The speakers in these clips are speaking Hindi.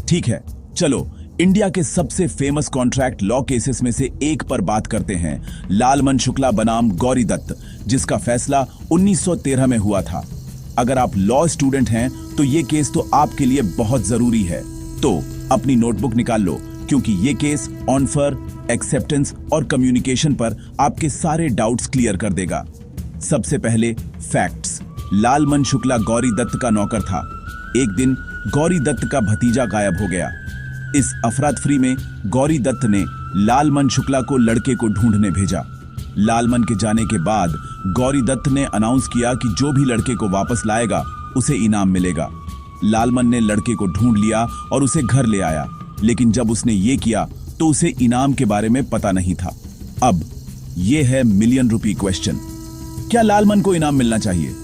ठीक है, चलो इंडिया के सबसे फेमस कॉन्ट्रैक्ट लॉ केसेस में से एक पर बात करते हैं, लालमन शुक्ला बनाम गौरी दत्त, जिसका फैसला 1913 में हुआ था। अगर आप लॉ स्टूडेंट हैं तो ये केस तो आपके लिए बहुत जरूरी है। तो अपनी नोटबुक निकाल लो, क्योंकि ये केस ऑनफर, एक्सेप्टेंस और कम्युनिकेशन पर आपके सारे डाउट्स क्लियर कर देगा। सबसे पहले फैक्ट्स। लालमन शुक्ला गौरी दत्त का नौकर था। एक दिन गौरी दत्त का भतीजा गायब हो गया। इस अफरा-तफरी में गौरी दत्त ने लालमन शुक्ला को लड़के को ढूंढने भेजा। लालमन के जाने के बाद गौरी दत्त ने अनाउंस किया कि जो भी लड़के को वापस लाएगा उसे इनाम मिलेगा। लालमन ने लड़के को ढूंढ लिया और उसे घर ले आया, लेकिन जब उसने ये किया तो उसे इनाम के बारे में पता नहीं था। अब ये है मिलियन रुपी क्वेश्चन, क्या लालमन को इनाम मिलना चाहिए?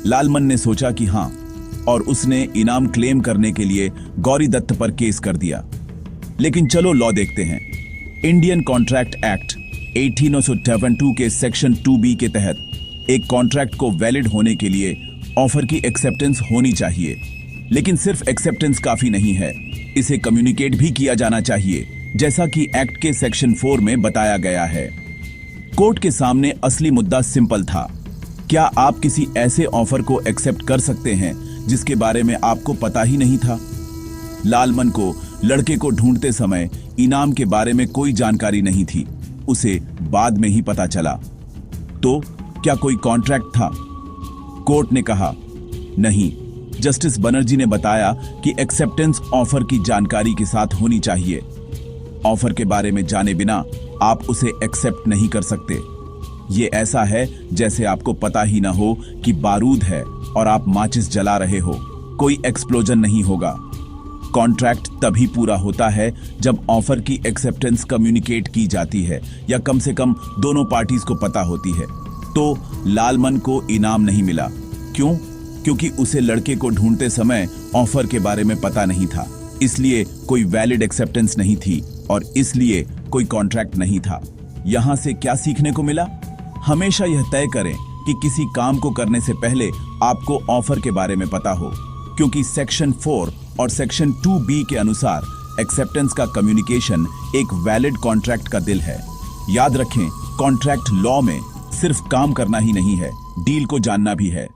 लालमन ने सोचा कि हाँ, और उसने इनाम क्लेम करने के लिए गौरी दत्त पर केस कर दिया। लेकिन चलो लॉ देखते हैं। इंडियन कॉन्ट्रैक्ट एक्ट 1872 के सेक्शन 2B के तहत एक कॉन्ट्रैक्ट को वैलिड होने के लिए ऑफर की एक्सेप्टेंस होनी चाहिए। लेकिन सिर्फ एक्सेप्टेंस काफी नहीं है, इसे कम्युनिकेट भी किया जाना चाहिए, जैसा कि एक्ट के सेक्शन 4 में बताया गया है। कोर्ट के सामने असली मुद्दा सिंपल था। क्या आप किसी ऐसे ऑफर को एक्सेप्ट कर सकते हैं जिसके बारे में आपको पता ही नहीं था? लालमन को लड़के को ढूंढते समय इनाम के बारे में कोई जानकारी नहीं थी, उसे बाद में ही पता चला। तो क्या कोई कॉन्ट्रैक्ट था? कोर्ट ने कहा नहीं। जस्टिस बनर्जी ने बताया कि एक्सेप्टेंस ऑफर की जानकारी के साथ होनी चाहिए। ऑफर के बारे में जाने बिना आप उसे एक्सेप्ट नहीं कर सकते। ये ऐसा है जैसे आपको पता ही ना हो कि बारूद है और आप माचिस जला रहे हो, कोई एक्सप्लोजन नहीं होगा। कॉन्ट्रैक्ट तभी पूरा होता है जब ऑफर की एक्सेप्टेंस कम्युनिकेट की जाती है, या कम से कम दोनों पार्टीज को पता होती है। तो लालमन को इनाम नहीं मिला। क्यों? क्योंकि उसे लड़के को ढूंढते समय ऑफर के बारे में पता नहीं था, इसलिए कोई वैलिड एक्सेप्टेंस नहीं थी और इसलिए कोई कॉन्ट्रैक्ट नहीं था। यहां से क्या सीखने को मिला? हमेशा यह तय करें कि किसी काम को करने से पहले आपको ऑफर के बारे में पता हो, क्योंकि सेक्शन 4 और सेक्शन 2B के अनुसार एक्सेप्टेंस का कम्युनिकेशन एक वैलिड कॉन्ट्रैक्ट का दिल है। याद रखें, कॉन्ट्रैक्ट लॉ में सिर्फ काम करना ही नहीं है, डील को जानना भी है।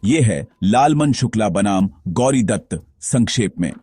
यह है लालमन शुक्ला बनाम गौरी दत्त संक्षेप में।